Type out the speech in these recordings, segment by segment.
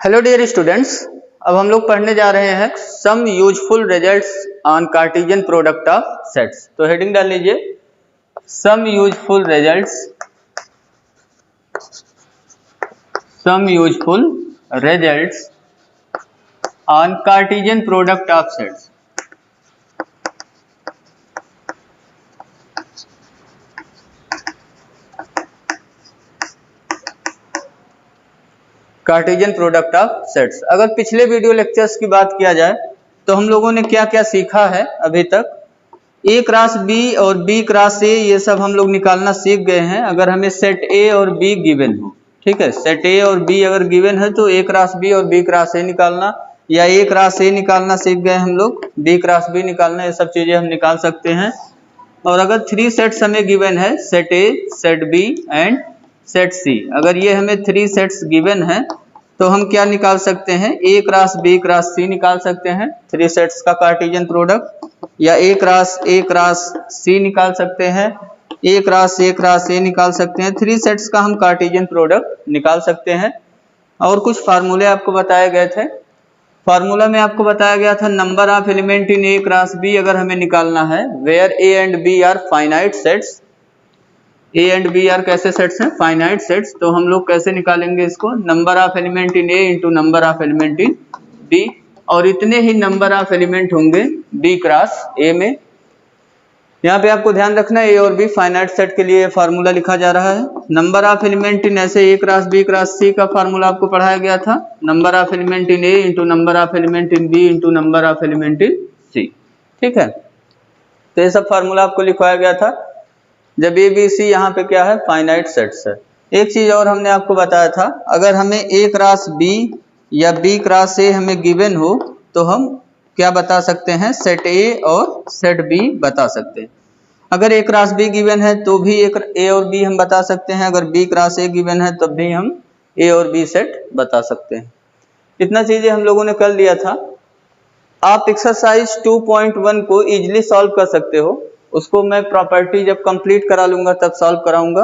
Hello dear students, अब हम लोग पढ़ने जा रहे हैं some useful results on Cartesian product of sets. तो हेडिंग डाल लीजिए some useful results on Cartesian product of sets. Cartesian product of sets. अगर पिछले वीडियो लेक्चर्स की बात किया जाए तो हम लोगों ने क्या क्या सीखा है अभी तक। ए क्रॉस बी और बी क्रॉस ए ये सब हम लोग निकालना सीख गए हैं। अगर हमें सेट ए और बी गिवन हो, ठीक है, सेट ए और बी अगर गिवन है तो ए क्रॉस बी और बी क्रॉस ए निकालना, या ए क्रॉस ए निकालना सीख गए हम लोग, बी क्रॉस बी निकालना, ये सब चीजें हम निकाल सकते हैं। और अगर 3 सेट्स हमें गिवन है, set A, set B and set C, अगर ये हमें 3 सेट्स गिवन है तो हम क्या निकाल सकते हैं, ए क्रॉस बी क्रॉस सी निकाल सकते हैं 3 सेट्स का कार्टेशियन प्रोडक्ट, या ए क्रॉस सी निकाल सकते हैं, ए क्रॉस ए निकाल सकते हैं। 3 सेट्स का हम कार्टेशियन प्रोडक्ट निकाल सकते हैं। और कुछ फार्मूले आपको बताए गए थे। फार्मूला में आपको बताया गया था number of element in A cross B अगर हमें निकालना है, where A and B are finite sets. A and B are कैसे सेट्स हैं, फाइनाइट सेट्स। तो हम लोग कैसे निकालेंगे इसको, number of element in A into number of element in B, और इतने ही नंबर ऑफ एलिमेंट होंगे बी क्रॉस ए में। यहाँ पे आपको ध्यान रखना है ए और बी फाइनाइट सेट के लिए फार्मूला लिखा जा रहा है। नंबर ऑफ एलिमेंट इन ऐसे A cross B cross C का फार्मूला आपको पढ़ाया गया था, number of element in A into number of element in B into number of element in C, ठीक है। तो ये सब फार्मूला आपको लिखवाया गया था जब ए बी सी यहाँ पे क्या है, फाइनाइट सेट्स है। एक चीज और हमने आपको बताया था, अगर हमें ए क्रॉस बी या बी क्रॉस ए हमें गिवन हो तो हम क्या बता सकते हैं, सेट ए और सेट बी बता सकते हैं। अगर ए क्रॉस बी गिवन है तो भी एक ए और बी हम बता सकते हैं, अगर बी क्रॉस ए गिवन है तब भी हम ए और बी सेट बता सकते हैं। इतना चीजें हम लोगों ने कर लिया था। आप एक्सरसाइज 2.1 को इजिली सॉल्व कर सकते हो। उसको मैं प्रॉपर्टी जब कंप्लीट करा लूंगा तब सॉल्व कराऊंगा,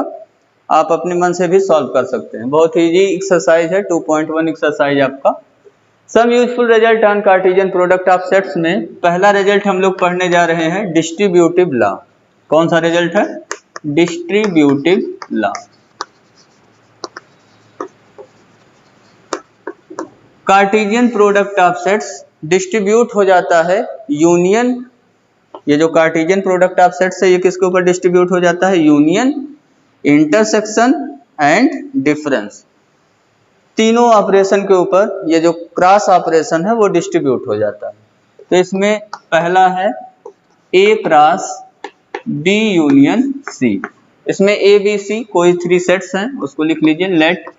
आप अपने मन से भी सॉल्व कर सकते हैं। बहुत इजी एक्सरसाइज है 2.1 एक्सरसाइज आपका। Some useful result on Cartesian product of sets में पहला रिजल्ट हम लोग पढ़ने जा रहे हैं डिस्ट्रीब्यूटिव लॉ। कौन सा रिजल्ट है, distributive law. Cartesian product of sets distribute हो जाता है यूनियन, ये जो कार्टेशियन प्रोडक्ट ऑफ सेट्स है ये किसके ऊपर डिस्ट्रीब्यूट हो जाता है, यूनियन, इंटरसेक्शन एंड डिफरेंस। तीनों ऑपरेशन के ऊपर ये जो क्रॉस ऑपरेशन है वो डिस्ट्रीब्यूट हो जाता है। तो इसमें पहला है ए क्रॉस बी यूनियन सी। इसमें ए बी सी कोई 3 सेट्स हैं, उसको लिख लीजिए, let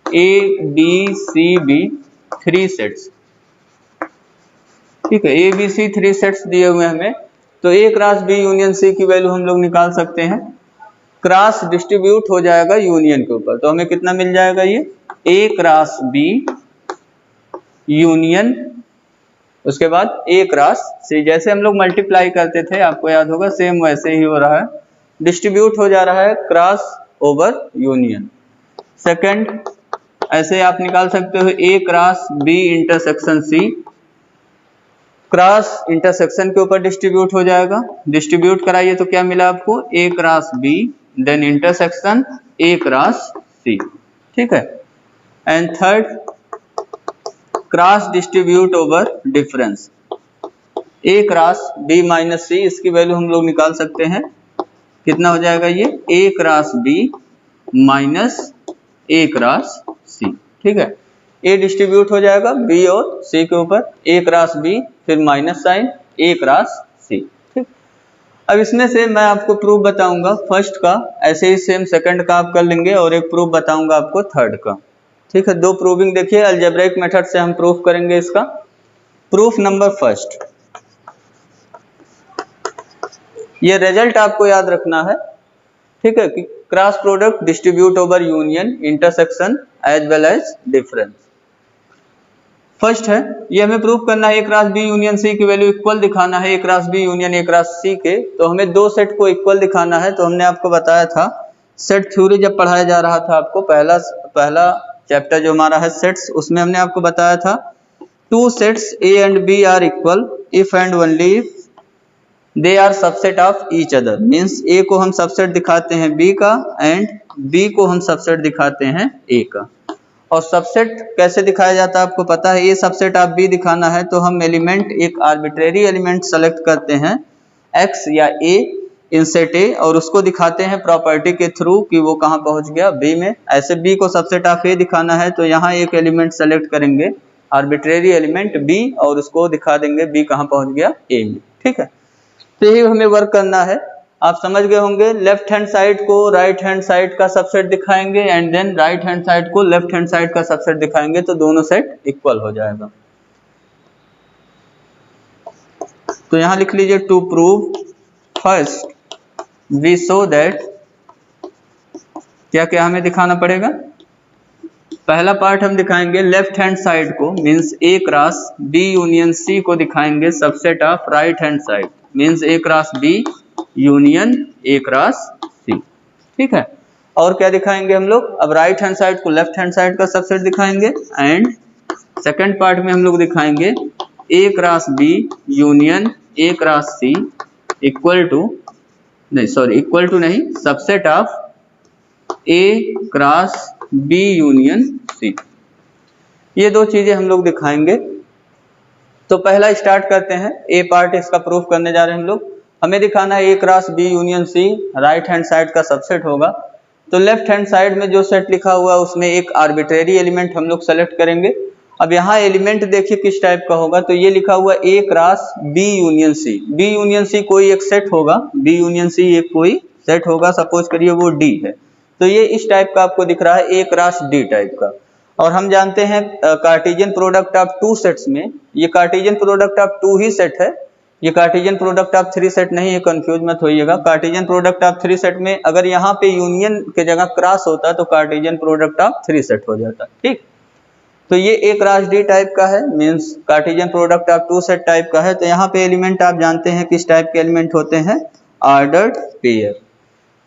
A B C be 3 sets, ठीक है। ए बी सी 3 सेट्स दिए हुए हमें, तो A cross B union C की वैल्यू हम लोग निकाल सकते हैं। क्रॉस डिस्ट्रीब्यूट हो जाएगा यूनियन के ऊपर, तो हमें कितना मिल जाएगा, ये ए क्रॉस बी यूनियन, उसके बाद ए क्रॉस सी। जैसे हम लोग मल्टीप्लाई करते थे आपको याद होगा, सेम वैसे ही हो रहा है, डिस्ट्रीब्यूट हो जा रहा है क्रॉस ओवर यूनियन। सेकंड ऐसे आप निकाल सकते हो A cross B intersection C, cross intersection के ऊपर डिस्ट्रीब्यूट हो जाएगा। डिस्ट्रीब्यूट कराइए तो क्या मिला आपको, A cross B then intersection A cross C, ठीक है। And third cross distribute over difference, A cross B minus C, इसकी वैल्यू हम लोग निकाल सकते हैं, कितना हो जाएगा ये, ए cross B minus A cross C, ठीक है। ए डिस्ट्रीब्यूट हो जाएगा बी और सी के ऊपर, ए क्रॉस बी फिर माइनस साइन ए क्रॉस सी, ठीक। अब इसमें से मैं आपको प्रूफ बताऊंगा फर्स्ट का, ऐसे ही सेम सेकंड का आप कर लेंगे, और एक प्रूफ बताऊंगा आपको थर्ड का, ठीक है। 2 प्रूविंग देखिए, अलजेब्रिक मेथड से हम प्रूफ करेंगे इसका। प्रूफ नंबर फर्स्ट, ये रिजल्ट आपको याद रखना है, ठीक है, कि cross product distribute over union, intersection as well as difference. First है, ये हमें प्रूफ करना है A cross B union C की वैल्यू इक्वल दिखाना है A cross B union A cross C के। तो हमें 2 सेट को इक्वल दिखाना है। तो हमने आपको बताया था सेट थ्योरी जब पढ़ाया जा रहा था आपको, पहला चैप्टर जो हमारा है सेट्स, उसमें हमने आपको बताया था two sets A and B are equal if and only if they are subset of each other. Means A को हम सबसेट दिखाते हैं बी का एंड बी को हम सबसेट दिखाते हैं ए का। और सबसेट कैसे दिखाया जाता है आपको पता है, ए सबसेट ऑफ बी दिखाना है तो हम एलिमेंट एक आर्बिट्रेरी एलिमेंट सेलेक्ट करते हैं एक्स या ए इन सेट ए और उसको दिखाते हैं प्रॉपर्टी के थ्रू कि वो कहाँ पहुंच गया बी में। ऐसे बी को सबसेट ऑफ ए दिखाना है तो यहाँ एक एलिमेंट सेलेक्ट करेंगे आर्बिट्रेरी एलिमेंट बी और उसको दिखा देंगे बी कहाँ पहुंच गया ए में। ठीक है, तो यही हमें वर्क करना है। आप समझ गए होंगे, लेफ्ट हैंड साइड को राइट हैंड साइड का सबसेट दिखाएंगे and then right hand side को लेफ्ट हैंड साइड का सबसेट दिखाएंगे तो दोनों सेट इक्वल हो जाएगा। तो यहां लिख लीजिए to prove first we show that, क्या क्या हमें दिखाना पड़ेगा। पहला पार्ट हम दिखाएंगे लेफ्ट हैंड साइड को, means A cross B union C को दिखाएंगे subset of right hand side, means A cross B union A cross C. ठीक है, और क्या दिखाएंगे हम लोग, अब राइट हैंड साइड को लेफ्ट हैंड साइड का सबसेट दिखाएंगे एंड सेकंड पार्ट में हम लोग दिखाएंगे ए cross B union A cross C equal to नहीं subset of A cross B union C. ये दो चीजें हम लोग दिखाएंगे। तो पहला स्टार्ट करते हैं, ए पार्ट इसका प्रूफ करने जा रहे हैं हम लोग। हमें दिखाना है A cross B union C right hand side का सबसेट होगा। तो लेफ्ट हैंड साइड में जो सेट लिखा हुआ है उसमें एक आर्बिट्रेरी एलिमेंट हम लोग सेलेक्ट करेंगे। अब यहाँ एलिमेंट देखिए किस टाइप का होगा, तो ये लिखा हुआ A cross B union C. B union C कोई एक सेट होगा, बी यूनियन सी एक कोई सेट होगा, सपोज करिए वो डी है। तो ये इस टाइप का आपको दिख रहा है ए क्रॉस डी टाइप का। और हम जानते हैं Cartesian product of two sets में ये कार्टेशियन प्रोडक्ट ऑफ टू ही सेट है, ये Cartesian product of three set नहीं है, कंफ्यूज मत होइएगा। Cartesian product of three set में अगर यहाँ पे यूनियन के जगह क्रॉस होता तो Cartesian product of three set हो जाता। ठीक, तो ये ए क्रॉस डी टाइप का है, means Cartesian product of two set type का है। तो यहाँ पे एलिमेंट आप जानते हैं किस टाइप के एलिमेंट होते हैं, ऑर्डर्ड पेयर।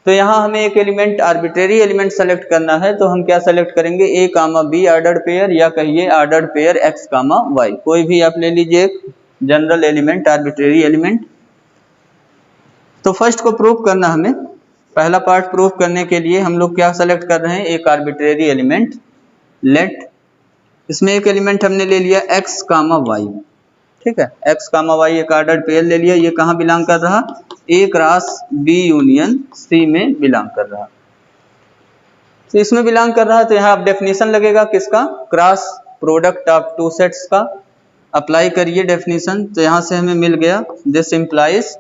तो यहाँ हमें एक एलिमेंट आर्बिट्रेरी एलिमेंट सेलेक्ट करना है, तो हम क्या सेलेक्ट करेंगे, ए कामा बी ऑर्डर्ड पेयर या कहिए ordered pair X comma Y, कोई भी आप ले लीजिए एक जनरल एलिमेंट आर्बिट्रेरी एलिमेंट। तो फर्स्ट को प्रूव करना, हमें पहला पार्ट प्रूव करने के लिए हम लोग क्या सेलेक्ट कर रहे हैं, एक आर्बिट्रेरी एलिमेंट। लेट इसमें एक एलिमेंट हमने ले लिया एक्स कामा वाई। ठीक है, एक्स कामा वाई एक ऑर्डर्ड पेयर ले लिया। ये कहाँ बिलोंग कर रहा, ए क्रॉस बी यूनियन सी में बिलोंग कर रहा। तो इसमें बिलोंग कर रहा, तो यहाँ आप डेफिनेशन लगेगा किसका, cross product of two sets का। अप्लाई करिए डेफिनेशन, तो यहाँ से हमें मिल गया this implies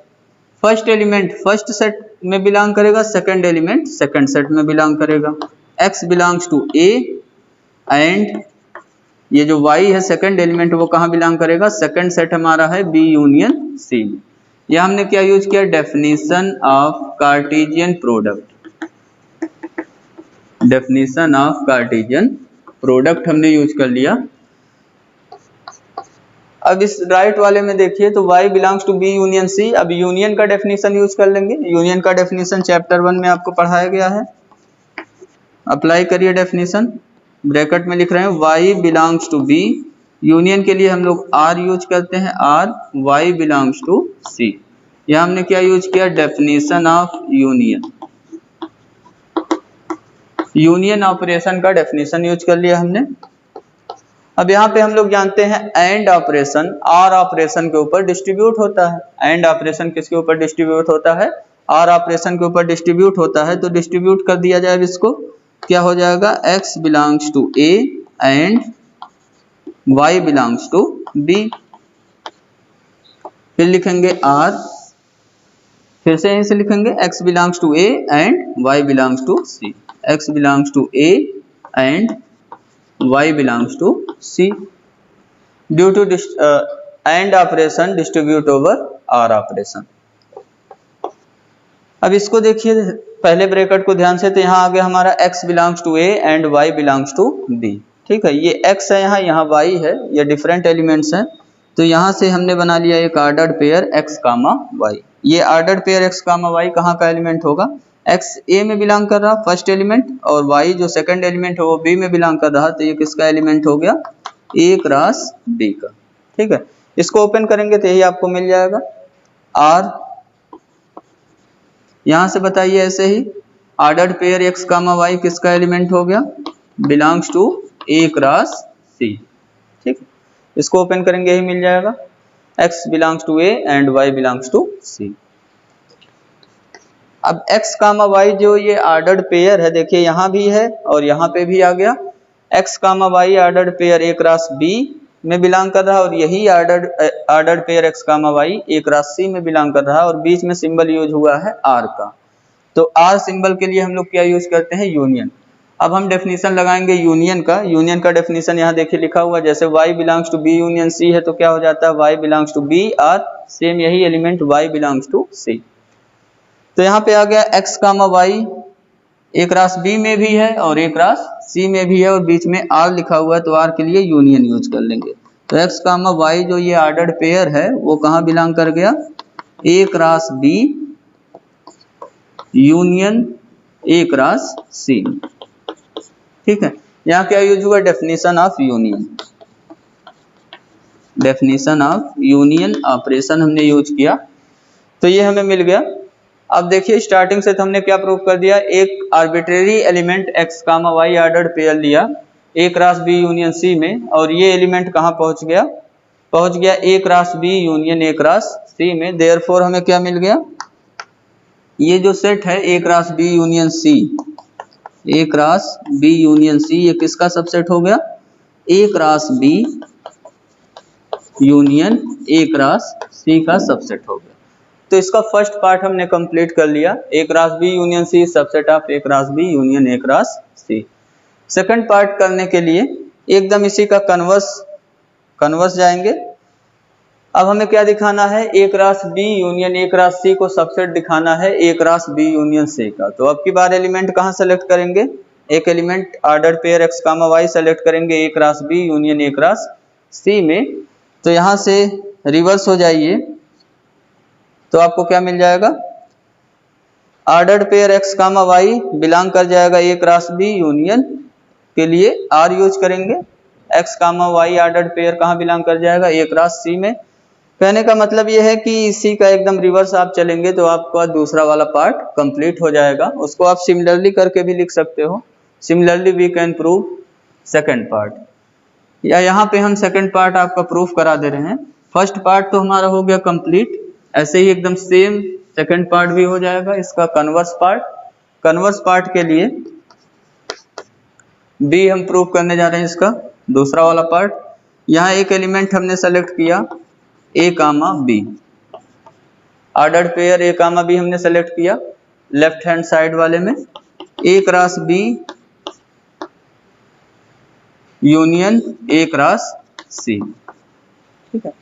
first element first set में बिलोंग करेगा, सेकंड एलिमेंट सेकंड सेट में बिलोंग करेगा। X belongs to A and ये जो y है सेकंड एलिमेंट वो कहाँ बिलोंग करेगा, सेकंड सेट हमारा है बी यूनियन सी में। यह हमने क्या यूज किया, definition of Cartesian product, definition of Cartesian product हमने यूज कर लिया। अब इस राइट वाले में देखिए तो y belongs to B union C. अब यूनियन का डेफिनेशन यूज कर लेंगे, यूनियन का डेफिनेशन चैप्टर 1 में आपको पढ़ाया गया है। अप्लाई करिए डेफिनेशन, ब्रैकेट में लिख रहे हैं y belongs to b, union के लिए हम लोग r यूज करते हैं, r y belongs to c। यह हमने क्या यूज किया, definition of union, union operation का डेफिनेशन यूज कर लिया हमने। अब यहाँ पे हम लोग जानते हैं एंड ऑपरेशन आर ऑपरेशन के ऊपर डिस्ट्रीब्यूट होता है। एंड ऑपरेशन किसके ऊपर डिस्ट्रीब्यूट होता है, आर ऑपरेशन के ऊपर डिस्ट्रीब्यूट होता है। तो डिस्ट्रीब्यूट कर दिया जाए इसको, क्या हो जाएगा, x belongs to a and y belongs to b। फिर लिखेंगे r, फिर से यहीं से लिखेंगे x belongs to a and y belongs to c, x belongs to a and y belongs to c। Due to and operation distribute over r operation. अब इसको देखिए पहले ब्रैकेट को ध्यान से, तो यहाँ आगे हमारा x belongs to a and y belongs to b। ठीक है, ये x है यहाँ y है, ये डिफरेंट एलिमेंट्स हैं। तो यहाँ से हमने बना लिया एक ordered pair x comma y। ये ordered pair x comma y कहाँ का एलिमेंट होगा, एक्स ए में बिलोंग कर रहा फर्स्ट एलिमेंट और वाई जो सेकंड एलिमेंट है वो बी में बिलोंग कर रहा, तो ये किसका एलिमेंट हो गया, ए क्रॉस बी का। ठीक है, इसको ओपन करेंगे तो यही आपको मिल जाएगा आर। यहां से बताइए ऐसे ही ordered pair X comma Y किसका एलिमेंट हो गया, belongs to A cross C. ठीक है, इसको ओपन करेंगे यही मिल जाएगा x belongs to A and y belongs to C. अब x कामा y जो ये ऑर्डर्ड पेयर है, देखिए यहां भी है और यहां पे भी आ गया, x comma y ordered pair a cross b में बिलोंग कर रहा है और यही ordered pair x comma y a cross c में बिलोंग कर रहा है और बीच में सिंबल यूज हुआ है r का। तो r सिंबल के लिए हम लोग क्या यूज करते हैं, यूनियन। अब हम डेफिनेशन लगाएंगे यूनियन का। यूनियन का डेफिनेशन यहाँ देखिए लिखा हुआ, जैसे y belongs to b union c है तो क्या हो जाता है, y बिलोंग्स टू b और सेम यही element y belongs to c। तो यहाँ पे आ गया x comma y a cross b में भी है और a क्रॉस c में भी है और बीच में r लिखा हुआ है, तो r के लिए यूनियन यूज कर लेंगे। तो x कामा y जो ये ऑर्डर्ड पेयर है वो कहाँ बिलोंग कर गया, a cross b union a cross c। ठीक है, यहाँ क्या यूज हुआ, definition of union. Definition of union operation हमने यूज किया तो ये हमें मिल गया। अब देखिए स्टार्टिंग से तो हमने क्या प्रूव कर दिया, एक arbitrary element x comma y ordered pair लिया a cross b union c में और ये एलिमेंट कहाँ पहुंच गया, पहुंच गया a cross b union a cross c में। देयरफॉर हमें क्या मिल गया, ये जो सेट है a cross b union c, a cross b union c, ये किसका सबसेट हो गया, a cross b union a cross c का सबसेट हो गया। तो इसका फर्स्ट पार्ट हमने कंप्लीट कर लिया, a cross b union c subset of a cross b union a cross c। Second part करने के लिए एकदम इसी का कन्वर्स जाएंगे। अब हमें क्या दिखाना है, a cross b union a cross c को सबसेट दिखाना है a cross b union c का। तो अब की बार एलिमेंट कहाँ सेलेक्ट करेंगे, एक element ordered pair x comma y select करेंगे a cross b union a cross c में। तो यहाँ से रिवर्स हो जाइए तो आपको क्या मिल जाएगा, ordered pair x comma y belong कर जाएगा a क्रॉस b यूनियन के लिए r यूज करेंगे, x comma y ordered pair कहाँ बिलोंग कर जाएगा, a क्रॉस c में। कहने का मतलब यह है कि इसी का एकदम रिवर्स आप चलेंगे तो आपका दूसरा वाला पार्ट कंप्लीट हो जाएगा। उसको आप सिमिलरली करके भी लिख सकते हो, similarly we can prove second part, या यहाँ पे हम सेकंड पार्ट आपका प्रूफ करा दे रहे हैं। फर्स्ट पार्ट तो हमारा हो गया कंप्लीट, ऐसे ही एकदम सेम सेकंड पार्ट भी हो जाएगा इसका कन्वर्स पार्ट। कन्वर्स पार्ट के लिए बी हम प्रूव करने जा रहे हैं इसका दूसरा वाला पार्ट। यहाँ एक एलिमेंट हमने सेलेक्ट किया a comma B, ordered pair a comma B हमने सेलेक्ट किया लेफ्ट हैंड साइड वाले में, a cross b union a cross c। ठीक है,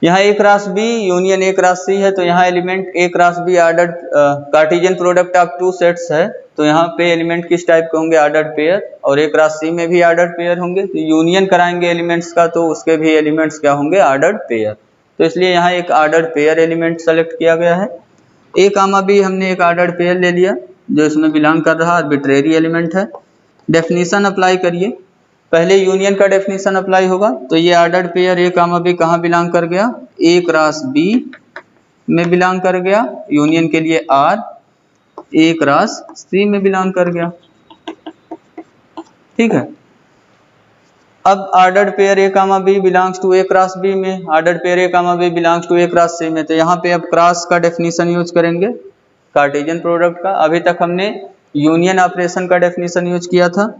यहाँ a cross b union a cross c है तो यहाँ element a cross b ordered Cartesian product of two sets है, तो यहाँ पे एलिमेंट किस टाइप के होंगे, ऑर्डर्ड पेयर, और a क्रॉस c में भी ऑर्डर्ड पेयर होंगे। तो यूनियन कराएंगे एलिमेंट्स का तो उसके भी एलिमेंट्स क्या होंगे, ऑर्डर्ड पेयर। तो इसलिए यहाँ एक ऑर्डर्ड पेयर एलिमेंट सेलेक्ट किया गया है। a कामा b हमने एक ऑर्डर्ड पेयर ले लिया जो इसमें बिलोंग कर रहा आर्बिट्रेरी एलिमेंट है। डेफिनेशन अप्लाई करिए, पहले यूनियन का डेफिनेशन अप्लाई होगा। तो ये ordered pair a comma b कहाँ बिलोंग कर गया, a क्रॉस b में बिलोंग कर गया, यूनियन के लिए r a क्रॉस c में बिलोंग कर गया। ठीक है, अब ordered pair a comma b belongs to a cross b में, ordered pair a comma b belongs to a cross c में। तो यहाँ पे अब क्रॉस का डेफिनेशन यूज करेंगे कार्टेशियन प्रोडक्ट का। अभी तक हमने यूनियन ऑपरेशन का डेफिनेशन यूज किया था।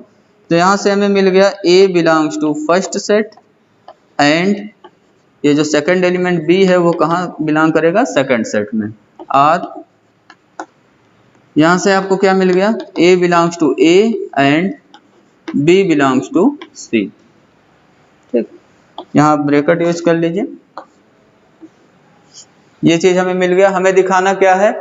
तो यहाँ से हमें मिल गया a belongs to first set and ये जो सेकंड एलिमेंट b है वो कहाँ बिलोंग करेगा, सेकंड सेट में, और यहाँ से आपको क्या मिल गया, a belongs to a and b belongs to c। ठीक, यहाँ ब्रैकेट यूज कर लीजिए, ये चीज हमें मिल गया। हमें दिखाना क्या है,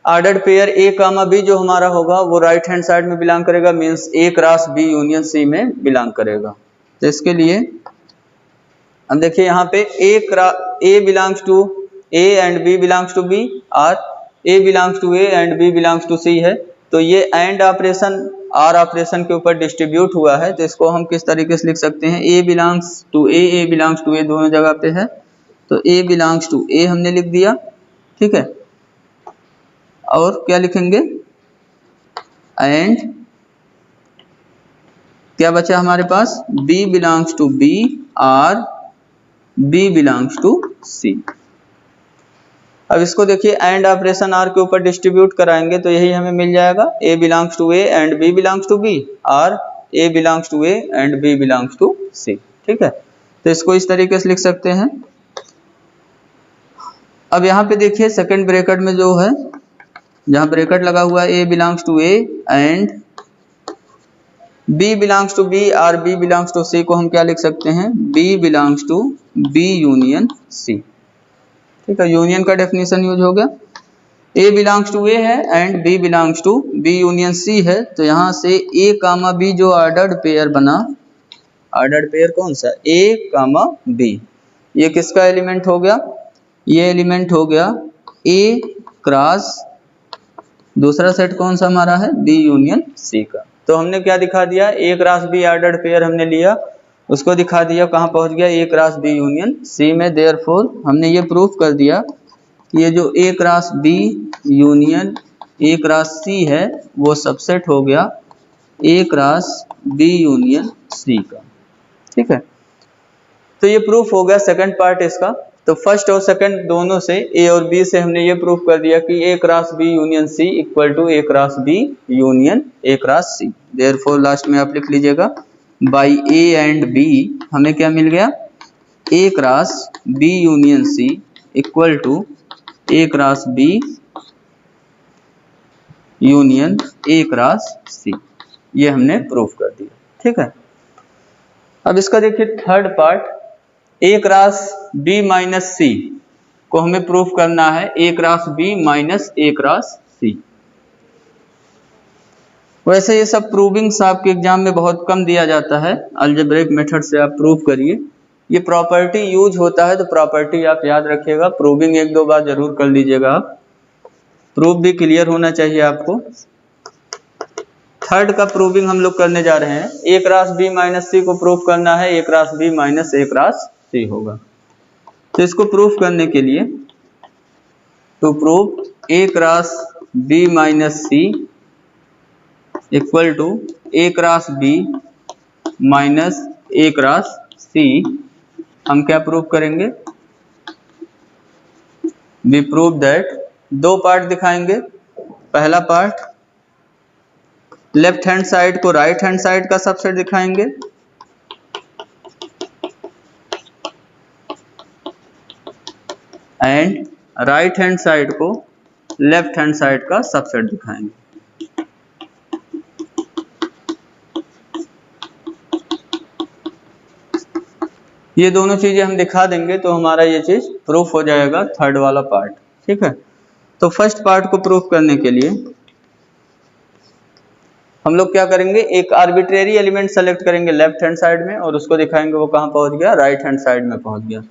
ordered pair a comma b जो हमारा होगा वो राइट हैंड साइड में बिलोंग करेगा, means a cross b union c में बिलोंग करेगा। तो इसके लिए हम देखिए यहाँ पे a belongs to a and b belongs to b, और A belongs to A and B belongs to C है, तो ये एंड ऑपरेशन आर ऑपरेशन के ऊपर डिस्ट्रीब्यूट हुआ है, तो इसको हम किस तरीके से लिख सकते हैं, A belongs to A belongs to A दोनों जगह पे है, तो ए बिलोंग्स टू ए हमने लिख दिया, ठीक है। और क्या लिखेंगे, एंड क्या बचा हमारे पास, बी बिलोंग्स टू बी और बी बिलोंग्स टू सी। अब इसको देखिए एंड ऑपरेशन आर के ऊपर डिस्ट्रीब्यूट कराएंगे तो यही हमें मिल जाएगा, A belongs to A and B belongs to B और A belongs to A and B belongs to C, ठीक है। तो इसको इस तरीके से लिख सकते हैं। अब यहाँ पे देखिए सेकंड ब्रैकेट में जो है, जहाँ ब्रैकेट लगा हुआ है, A belongs to A and B belongs to B और बी बिलोंग्स टू सी को हम क्या लिख सकते हैं, B belongs to B union C, ठीक है। यूनियन का डेफिनेशन यूज हो गया, ए बिलोंग्स टू ए है and B belongs to B union C है, तो यहाँ से ए कामा बी जो ऑर्डर्ड पेयर बना, ऑर्डर्ड पेयर कौन सा, ए कामा बी, ये किसका एलिमेंट हो गया, ये एलिमेंट हो गया ए क्रॉस दूसरा सेट कौन सा हमारा है, बी यूनियन सी का। तो हमने क्या दिखा दिया, ए क्रॉस बी ऑर्डर्ड पेयर हमने लिया, उसको दिखा दिया कहाँ पहुंच गया, ए क्रॉस बी यूनियन सी में। देयरफॉर हमने ये प्रूफ कर दिया कि ये जो A cross B union A cross C है वो सबसेट हो गया A cross B union C का, ठीक है। तो ये प्रूफ हो गया सेकंड पार्ट इसका। तो फर्स्ट और सेकंड दोनों से, ए और बी से हमने ये प्रूफ कर दिया कि A cross B union C equal to A cross B union A cross C. Therefore last में आप लिख लीजिएगा बाई ए एंड बी हमें क्या मिल गया, A cross B union C equal to A cross B union A cross C, ये हमने प्रूफ कर दिया, ठीक है। अब इसका देखिए थर्ड पार्ट, ए क्रॉस बी माइनस सी को हमें प्रूफ करना है, A cross B minus A cross सी। वैसे ये सब प्रूविंग्स आपके एग्जाम में बहुत कम दिया जाता है, अलजेब्रिक मेथड से आप प्रूव करिए, ये प्रॉपर्टी यूज होता है, तो प्रॉपर्टी आप याद रखिएगा, प्रूविंग एक दो बार जरूर कर लीजिएगा आप, प्रूफ भी क्लियर होना चाहिए आपको। थर्ड का प्रूविंग हम लोग करने जा रहे हैं, A cross B minus C को प्रूफ करना है, A cross B minus A cross C होगा। तो इसको प्रूफ करने के लिए, to prove A cross B minus C equal to A cross B minus A cross C, हम क्या प्रूव करेंगे, वी प्रूव दैट, दो पार्ट दिखाएंगे। पहला पार्ट लेफ्ट हैंड साइड को राइट हैंड साइड का सबसेट दिखाएंगे, एंड राइट हैंड साइड को लेफ्ट हैंड साइड का सबसेट दिखाएंगे। ये दोनों चीजें हम दिखा देंगे तो हमारा ये चीज प्रूफ हो जाएगा, थर्ड वाला पार्ट, ठीक है। तो फर्स्ट पार्ट को प्रूफ करने के लिए हम लोग क्या करेंगे, एक आर्बिट्रेरी एलिमेंट सेलेक्ट करेंगे लेफ्ट हैंड साइड में और उसको दिखाएंगे वो कहाँ पहुंच गया, राइट हैंड साइड में पहुंच गया।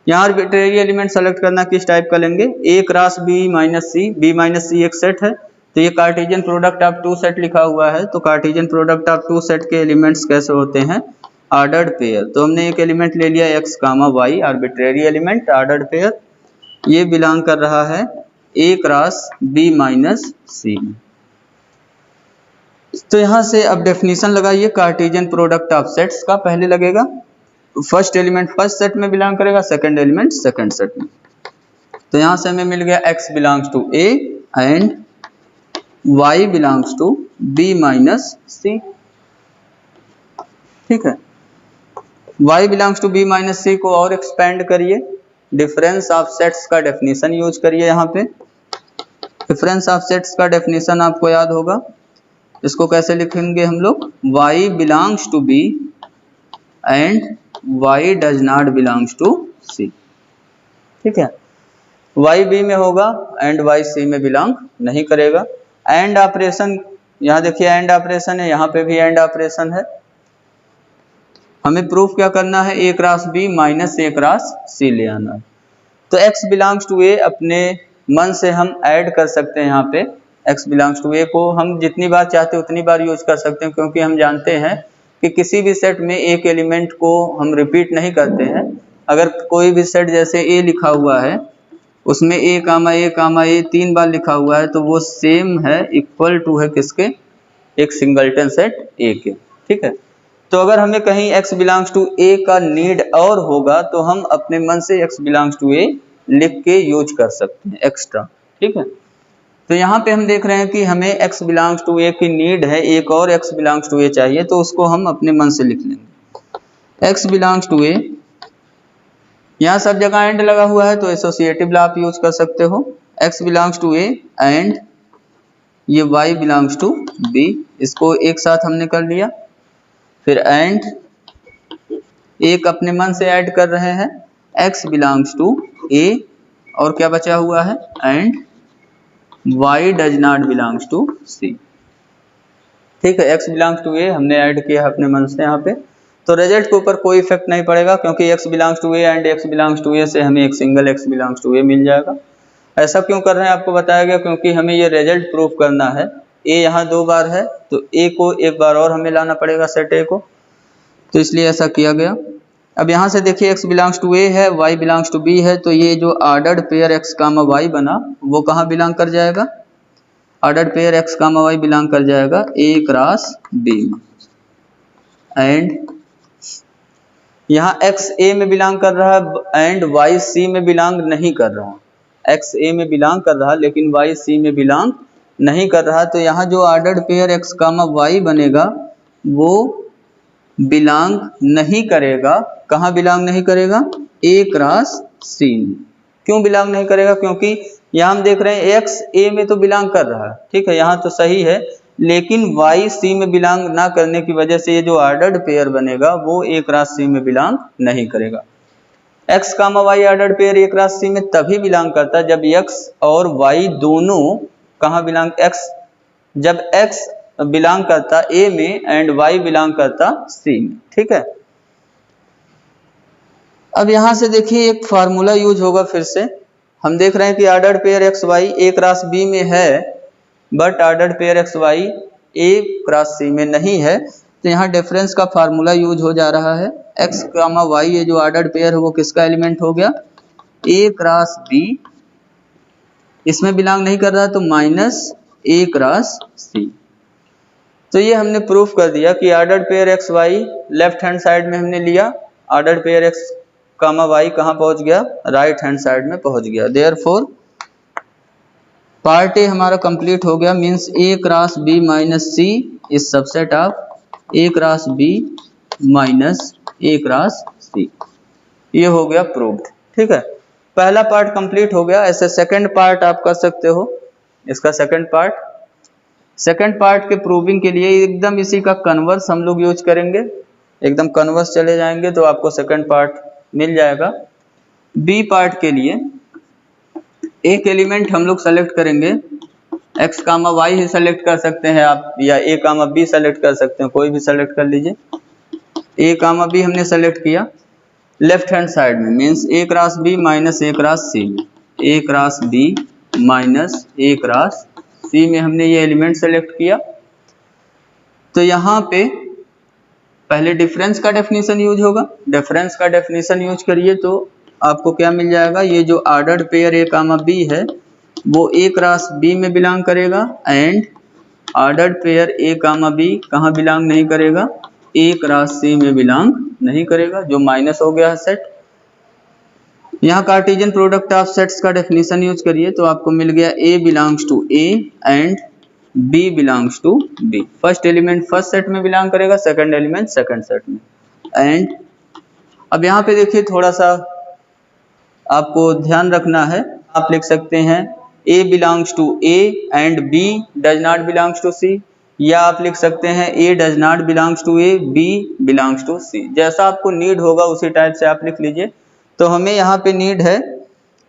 यहाँ आर्बिट्रेरी एलिमेंट सेलेक्ट करना किस टाइप का लेंगे, A cross B minus C, B minus C एक सेट है, तो ये Cartesian product of two set लिखा हुआ है, तो Cartesian product of two set के एलिमेंट्स कैसे होते हैं, ऑर्डर्ड पेयर। तो हमने एक एलिमेंट ले लिया X comma Y, arbitrary element ordered pair, ये बिलोंग कर रहा है A cross B minus C. तो यहां से अब डेफिनेशन लगाइए कार्टेशियन प्रोडक्ट ऑफ सेट्स का। पहले लगेगा फर्स्ट एलिमेंट फर्स्ट सेट में बिलोंग करेगा, सेकंड एलिमेंट सेकंड सेट में। तो यहां से हमें मिल गया x belongs to a and y belongs to b minus C, ठीक है। y belongs to b minus C को और एक्सपेंड करिए, डिफरेंस ऑफ सेट्स का डेफिनेशन यूज करिए। यहाँ पे डिफरेंस ऑफ सेट्स का डेफिनेशन आपको याद होगा, इसको कैसे लिखेंगे हम लोग, y belongs to b and y does not belongs to c, ठीक है। y b में होगा एंड y c में बिलोंग नहीं करेगा। एंड ऑपरेशन, यहाँ देखिए एंड ऑपरेशन है, यहाँ पे भी एंड ऑपरेशन है। हमें प्रूफ क्या करना है, A cross B minus A cross सी ले आना है। तो x बिलोंग्स टू a अपने मन से हम ऐड कर सकते हैं। यहाँ पे x बिलोंग्स टू ए को हम जितनी बार चाहते उतनी बार यूज कर सकते हैं, क्योंकि हम जानते हैं कि किसी भी सेट में एक एलिमेंट को हम रिपीट नहीं करते हैं। अगर कोई भी सेट जैसे ए लिखा हुआ है, उसमें ए कामा ए 3 बार लिखा हुआ है, तो वो सेम है, इक्वल टू है किसके, एक सिंगलटन सेट ए के। ठीक है, तो अगर हमें कहीं x बिलोंग्स टू ए का नीड और होगा तो हम अपने मन से x बिलोंग्स टू ए लिख के यूज कर सकते हैं एक्स्ट्रा। ठीक है, तो यहाँ पे हम देख रहे हैं कि हमें x बिलोंग्स टू ए की नीड है, एक और x बिलोंग्स टू ए चाहिए, तो उसको हम अपने मन से लिख लेंगे। x बिलोंग्स टू ए, यहाँ सब जगह एंड लगा हुआ है तो एसोसिएटिव आप यूज कर सकते हो। x belongs to A and ये y बिलोंग्स टू b, इसको एक साथ हमने कर लिया। फिर एंड एक अपने मन से ऐड कर रहे हैं, x बिलोंग्स टू a, और क्या बचा हुआ है, and y does not belongs to c। ठीक है, x बिलोंग्स टू a हमने ऐड किया है अपने मन से यहाँ पे, तो रिजल्ट के ऊपर कोई इफेक्ट नहीं पड़ेगा, क्योंकि x belongs to a and x belongs to a से हमें एक single x belongs to a मिल जाएगा। ऐसा क्यों कर रहे हैं आपको बताया गया, क्योंकि हमें ये रिजल्ट प्रूफ करना है। a यहाँ 2 बार है तो a को एक बार और हमें लाना पड़ेगा सेट a को, तो इसलिए ऐसा किया गया। अब यहाँ से देखिए x बिलोंग्स टू a है, y बिलोंग्स टू b है, तो ये जो ordered pair x comma y बना वो कहाँ बिलोंग कर जाएगा, ordered pair x comma y belong कर जाएगा a क्रॉस b में। एंड यहाँ x a में बिलोंग कर रहा है एंड y c में बिलोंग नहीं कर रहा। x a में बिलोंग कर रहा लेकिन y c में बिलोंग नहीं कर रहा, तो यहाँ जो ordered pair x comma y बनेगा वो बिलोंग नहीं करेगा, कहाँ बिलोंग नहीं करेगा, a क्रॉस c में। क्यों बिलोंग नहीं करेगा, क्योंकि यहाँ हम देख रहे हैं x a में तो बिलोंग कर रहा है, ठीक है, यहाँ तो सही है, लेकिन y c में बिलोंग ना करने की वजह से ये जो ऑर्डर्ड पेयर बनेगा वो a क्रॉस c में बिलोंग नहीं करेगा। x comma y ordered pair a cross c में तभी बिलोंग करता है जब x और y दोनों कहाँ बिलोंग, जब x बिलोंग करता a में एंड y बिलोंग करता c में। ठीक है, अब यहां से देखिए एक फार्मूला यूज होगा फिर से। हम देख रहे हैं कि ordered pair X Y a cross b में है, but ordered pair X Y a cross c में नहीं है, तो यहाँ डिफरेंस का फार्मूला यूज हो जा रहा है। x कामा y ये जो ऑर्डर्ड पेयर है वो किसका एलिमेंट हो गया, a क्रॉस b, इसमें बिलोंग नहीं कर रहा तो माइनस a क्रॉस c। तो ये हमने प्रूफ कर दिया कि ordered pair X Y left hand side में हमने लिया, ordered pair X comma Y कहाँ पहुंच गया, राइट हैंड साइड में पहुंच गया। देयरफॉर पार्ट ए हमारा कंप्लीट हो गया, means a cross b minus c is subset of a cross b minus a cross c। ये हो गया प्रूव्ड। ठीक है, पहला पार्ट कंप्लीट हो गया। ऐसे सेकंड पार्ट आप कर सकते हो, इसका सेकंड पार्ट के प्रूविंग के लिए एकदम इसी का कन्वर्स हम लोग यूज करेंगे, एकदम कन्वर्स चले जाएंगे तो आपको सेकंड पार्ट मिल जाएगा। बी पार्ट के लिए एक एलिमेंट हम लोग सेलेक्ट करेंगे, x कामा वाई ही सेलेक्ट कर सकते हैं आप, या a कामा बी सेलेक्ट कर सकते हैं, कोई भी सेलेक्ट कर लीजिए। a कामा बी हमने सेलेक्ट किया लेफ्ट हैंड साइड में, means a cross b minus a cross c में, a cross b minus a cross c में हमने ये एलिमेंट सेलेक्ट किया। तो यहाँ पे पहले डिफरेंस का डेफिनेशन यूज होगा, डिफरेंस का डेफिनेशन यूज करिए तो आपको क्या मिल जाएगा, ये जो ordered pair a comma b है वो a क्रॉस b में बिलोंग करेगा, and ordered pair a comma b कहाँ बिलोंग नहीं करेगा, a क्रॉस c में बिलोंग नहीं करेगा, जो माइनस हो गया है सेट। यहाँ कार्टेशियन प्रोडक्ट ऑफ सेट्स का डेफिनेशन यूज करिए तो आपको मिल गया a belongs to a and b belongs to b। First element first set में बिलोंग करेगा, सेकंड एलिमेंट सेकंड सेट में। एंड अब यहाँ पे देखिए थोड़ा सा आपको ध्यान रखना है, आप लिख सकते हैं a belongs to a and b does not belongs to c, या आप लिख सकते हैं a does not belongs to a, b belongs to c। जैसा आपको नीड होगा उसी टाइप से आप लिख लीजिए। तो हमें यहाँ पे नीड है,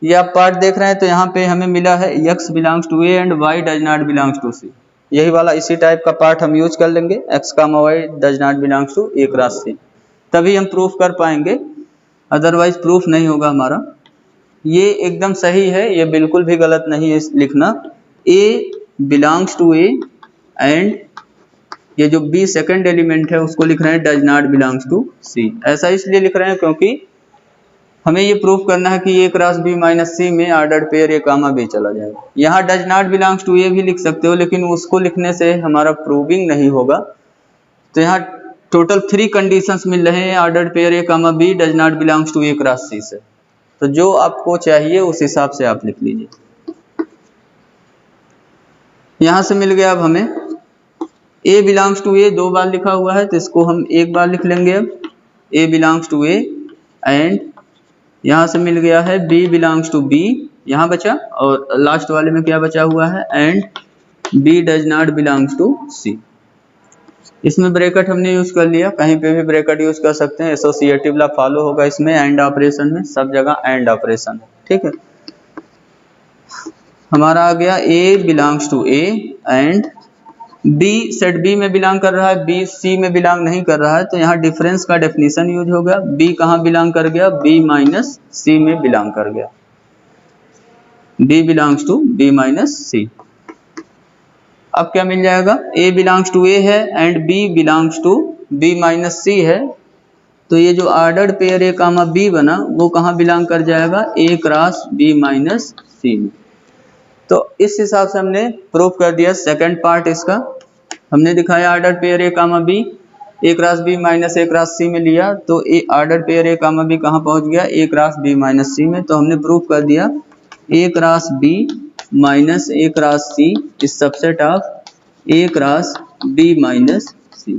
ये आप पार्ट देख रहे हैं तो यहाँ पे हमें मिला है x belongs to a and y does not belongs to c, यही वाला इसी टाइप का पार्ट हम यूज कर लेंगे, x comma y does not belongs to a cross c, तभी हम प्रूफ कर पाएंगे, अदरवाइज प्रूफ नहीं होगा हमारा। ये एकदम सही है, ये बिल्कुल भी गलत नहीं है लिखना। A belongs to A and ये जो B सेकंड एलिमेंट है उसको लिख रहे हैं does not belongs to C। ऐसा इसलिए लिख रहे हैं क्योंकि हमें ये प्रूफ करना है कि A cross B minus C में ordered pair A comma B चला जाएगा। यहाँ does not belongs to A भी लिख सकते हो, लेकिन उसको लिखने से हमारा प्रूविंग नहीं होगा। तो यहाँ टोटल 3 कंडीशंस मिल रहे हैं ordered pair A comma B does not belongs to A cross C से। तो जो आपको चाहिए उस हिसाब से आप लिख लीजिए। यहाँ से मिल गया अब हमें A बिलोंग्स टू A 2 बार लिखा हुआ है, तो इसको हम एक बार लिख लेंगे। अब A belongs to A and यहाँ से मिल गया है B बिलोंग्स टू B, यहाँ बचा, और लास्ट वाले में क्या बचा हुआ है and B does not belongs to C। इसमें ब्रैकेट हमने यूज कर लिया, कहीं पे भी ब्रैकेट यूज कर सकते हैं, एसोसिएटिव लॉ फॉलो होगा इसमें, एंड ऑपरेशन में सब जगह एंड ऑपरेशन है। ठीक है, हमारा आ गया A belongs to A and B set B में बिलोंग कर रहा है, B C में बिलोंग नहीं कर रहा है, तो यहाँ डिफरेंस का डेफिनेशन यूज हो गया। B कहाँ बिलोंग कर गया, B माइनस C में बिलोंग कर गया। B belongs to B minus C। अब क्या मिल जाएगा, A बिलोंग्स टू A है and B belongs to B minus C है, तो ये जो ordered pair A comma B बना वो कहाँ बिलोंग कर जाएगा, A cross B minus C में। तो इस हिसाब से हमने प्रूव कर दिया सेकंड पार्ट इसका। हमने दिखाया order pair A comma B A cross B minus A cross C में लिया, तो order pair A comma B कहाँ पहुंच गया, A cross B minus C में। तो हमने प्रूव कर दिया A cross B minus A cross C इस subset of A cross B minus C।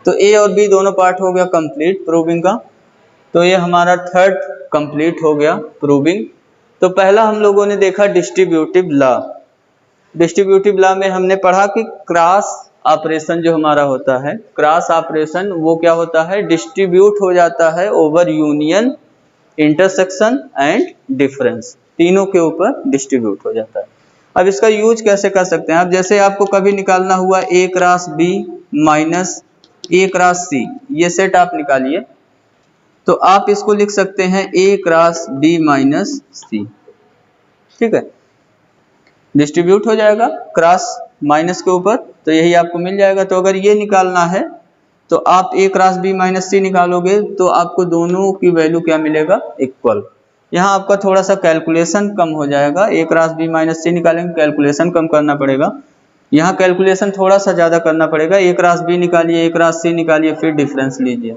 तो A और B दोनों पार्ट हो गया कंप्लीट प्रूविंग का। तो ये हमारा थर्ड कंप्लीट हो गया प्रूविंग। तो पहला हम लोगों ने देखा डिस्ट्रीब्यूटिव लॉ। डिस्ट्रीब्यूटिव लॉ में हमने पढ़ा कि क्रॉस ऑपरेशन जो हमारा होता है, क्रॉस ऑपरेशन वो क्या होता है, डिस्ट्रीब्यूट हो जाता है over union, intersection and difference, तीनों के ऊपर डिस्ट्रीब्यूट हो जाता है। अब इसका यूज कैसे कर सकते हैं, अब जैसे आपको कभी निकालना हुआ A cross B minus A cross C, ये सेट आप निकालिए, तो आप इसको लिख सकते हैं A cross B minus C। ठीक है, डिस्ट्रीब्यूट हो जाएगा क्रॉस माइनस के ऊपर, तो यही आपको मिल जाएगा। तो अगर ये निकालना है तो आप A cross B minus C निकालोगे, तो आपको दोनों की वैल्यू क्या मिलेगा, इक्वल। यहाँ आपका थोड़ा सा कैलकुलेशन कम हो जाएगा, A cross B minus C निकालेंगे, कैलकुलेशन कम करना पड़ेगा। यहाँ कैलकुलेशन थोड़ा सा ज्यादा करना पड़ेगा, A क्रॉस B निकालिए, A क्रॉस C निकालिए, फिर डिफरेंस लीजिए।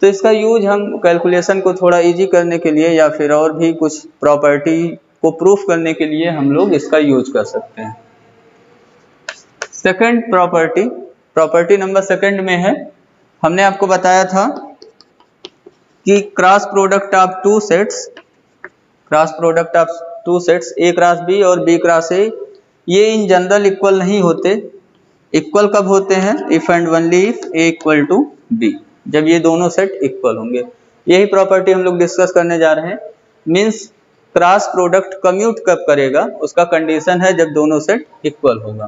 तो इसका यूज हम कैलकुलेशन को थोड़ा इजी करने के लिए या फिर और भी कुछ प्रॉपर्टी को प्रूफ करने के लिए हम लोग इसका यूज कर सकते हैं। सेकंड प्रॉपर्टी नंबर सेकंड में है, हमने आपको बताया था कि cross product of two sets A cross B और B क्रॉस A, ये इन जनरल इक्वल नहीं होते। इक्वल कब होते हैं, if and only if A equal to B, जब ये दोनों सेट इक्वल होंगे। यही प्रॉपर्टी हम लोग डिस्कस करने जा रहे हैं। मींस क्रॉस प्रोडक्ट कम्यूट कब करेगा, उसका कंडीशन है जब दोनों सेट इक्वल होगा।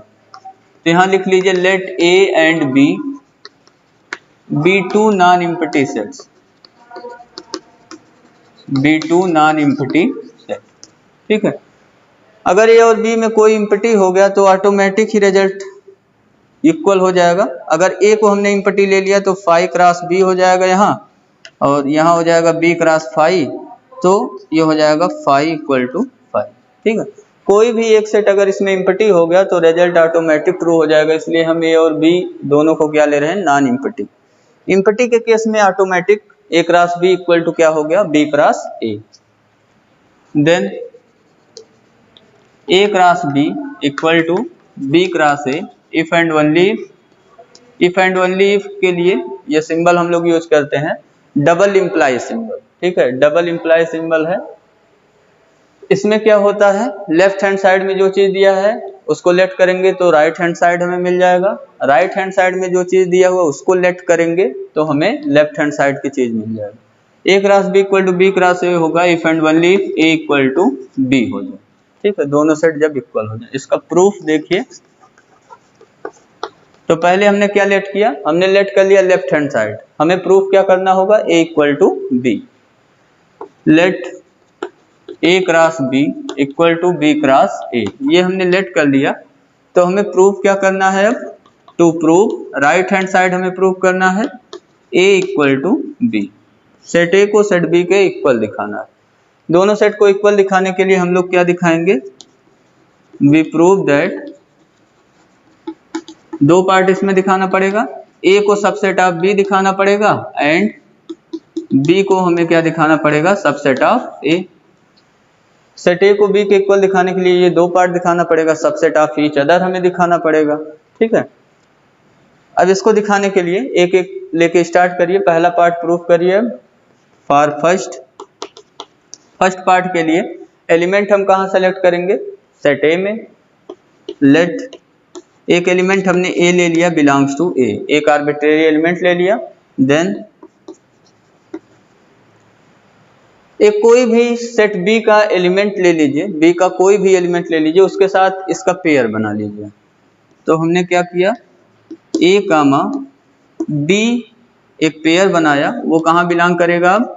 तो यहाँ लिख लीजिए let A and B be two non empty sets, B2 non empty set. ठीक है, अगर A और B में कोई एम्प्टी हो गया तो ऑटोमेटिक ही रिजल्ट इक्वल हो जाएगा। अगर A को हमने एम्प्टी ले लिया तो फाई क्रॉस B हो जाएगा यहाँ, और यहाँ हो जाएगा B क्रॉस फाई, तो ये हो जाएगा फाई इक्वल टू फाई। ठीक है, कोई भी एक सेट अगर इसमें एम्प्टी हो गया तो रिजल्ट ऑटोमेटिक ट्रू हो जाएगा, इसलिए हम A और B दोनों को क्या ले रहे हैं, नॉन एम्प्टी। एम्प्टी के केस में automatic A cross B equal to क्या हो गया, B cross A। Then A cross B equal to B cross A if and only if के लिए ये सिंबल हम लोग यूज करते हैं डबल इंप्लाई सिंबल। ठीक है, डबल इंप्लाई सिंबल है। इसमें क्या होता है, लेफ्ट हैंड साइड में जो चीज दिया है उसको लेट करेंगे तो राइट हैंड साइड हमें मिल जाएगा, राइट हैंड साइड में जो चीज दिया हुआ उसको लेट करेंगे तो हमें लेफ्ट हैंड साइड की चीज मिल जाएगा। A cross B equal to B cross A होगा if and only if A equal to B हो जाए। ठीक है, दोनों सेट जब इक्वल हो जाए। इसका प्रूफ देखिए, तो पहले हमने क्या लेट किया, हमने लेट कर लिया लेफ्ट हैंड साइड। हमें प्रूफ क्या करना होगा, A equal to B। Let A cross B equal to B cross A, ये हमने लेट कर लिया। तो हमें प्रूफ क्या करना है अब, to prove right hand side हमें प्रूव करना है A equal to B, set A को सेट बी के इक्वल दिखाना है। दोनों सेट को इक्वल दिखाने के लिए हम लोग क्या दिखाएंगे, वी प्रूव दैट, दो पार्ट इसमें दिखाना पड़ेगा, ए को सबसेट ऑफ बी दिखाना पड़ेगा एंड बी को हमें क्या दिखाना पड़ेगा, subset of A. Set A को बी के इक्वल दिखाने के लिए ये दो पार्ट दिखाना पड़ेगा, सबसेट ऑफ ईच अदर हमें दिखाना पड़ेगा, ठीक है। अब इसको दिखाने के लिए एक एक लेके स्टार्ट करिए, पहला पार्ट प्रूफ करिए। फॉर फर्स्ट पार्ट के लिए एलिमेंट हम कहाँ सेलेक्ट करेंगे, सेट ए में। लेट, एक एलिमेंट हमने ए ले लिया बिलोंग्स टू ए, एक आर्बिट्रेरी एलिमेंट ले लिया। देन एक कोई भी सेट बी का एलिमेंट ले लीजिए, बी का कोई भी एलिमेंट ले लीजिए, उसके साथ इसका पेयर बना लीजिए। तो हमने क्या किया, ए कामा बी एक पेयर बनाया, वो कहाँ बिलोंग करेगा, अब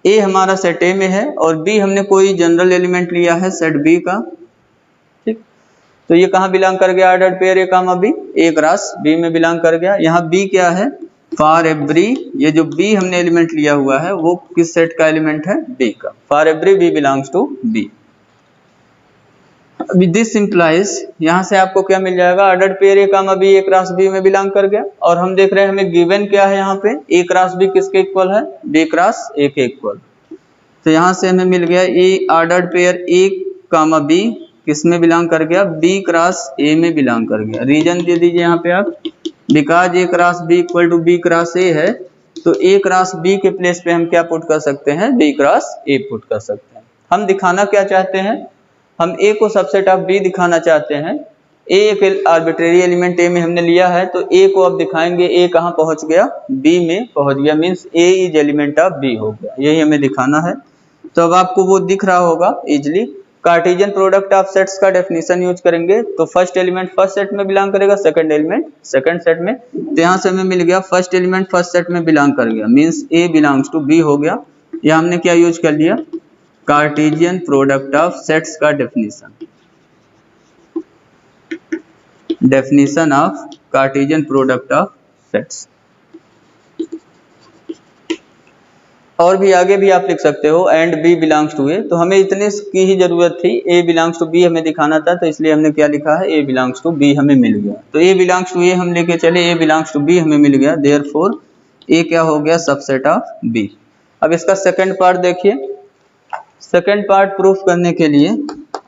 ए हमारा सेट ए में है और बी हमने कोई जनरल एलिमेंट लिया है सेट बी का, ठीक। तो ये कहाँ बिलोंग कर गया, ordered pair A comma B, A cross B में बिलोंग कर गया। यहाँ बी क्या है, फॉर एवरी, ये जो बी हमने एलिमेंट लिया हुआ है वो किस सेट का एलिमेंट है, बी का। For every B belongs to B. अभी दिस इंप्लाइज, यहाँ से आपको क्या मिल जाएगा, ordered pair A comma B A cross B में बिलोंग कर गया। और हम देख रहे हैं हमें गिवन क्या है यहाँ पे, ए क्रॉस बी किसके इक्वल है, बी क्रॉस ए के इक्वल। तो यहाँ से हमें मिल गया a ordered pair A comma B किस में बिलोंग कर गया, बी क्रॉस ए में बिलोंग कर गया। रीजन दे दीजिए यहाँ पे आप, because A cross B equal to B cross A है, तो ए क्रॉस बी के प्लेस पे हम क्या पुट कर सकते हैं, बी क्रॉस ए पुट कर सकते हैं। हम दिखाना क्या चाहते हैं, हम ए को सबसेट ऑफ बी दिखाना चाहते हैं। ए एक आर्बिट्रेरी एलिमेंट ए में हमने लिया है, तो ए को अब दिखाएंगे ए कहाँ पहुंच गया, बी में पहुंच गया, means A is element of B हो गया, यही हमें दिखाना है। तो अब आपको वो दिख रहा होगा easily. Cartesian product of sets का डेफिनेशन यूज करेंगे, तो फर्स्ट एलिमेंट फर्स्ट सेट में बिलोंग करेगा, सेकंड एलिमेंट सेकंड सेट में। तो यहाँ से हमें मिल गया फर्स्ट एलिमेंट फर्स्ट सेट में बिलोंग कर गया, means A belongs to B हो गया। यहाँ हमने क्या यूज कर लिया, कार्टेशियन प्रोडक्ट ऑफ सेट्स का definition of Cartesian product of sets. और भी आगे भी आप लिख सकते हो, एंड बी बिलोंग्स टू ए। तो हमें इतने की ही जरूरत थी, ए बिलोंग्स टू बी हमें दिखाना था, तो इसलिए हमने क्या लिखा है, ए बिलोंग्स टू बी हमें मिल गया। तो ए बिलोंग्स टू ए हम लेके चले, ए बिलोंग्स टू बी हमें मिल गया, देयरफॉर ए क्या हो गया, सबसेट ऑफ बी। अब इसका सेकंड पार्ट देखिए, सेकंड पार्ट प्रूफ करने के लिए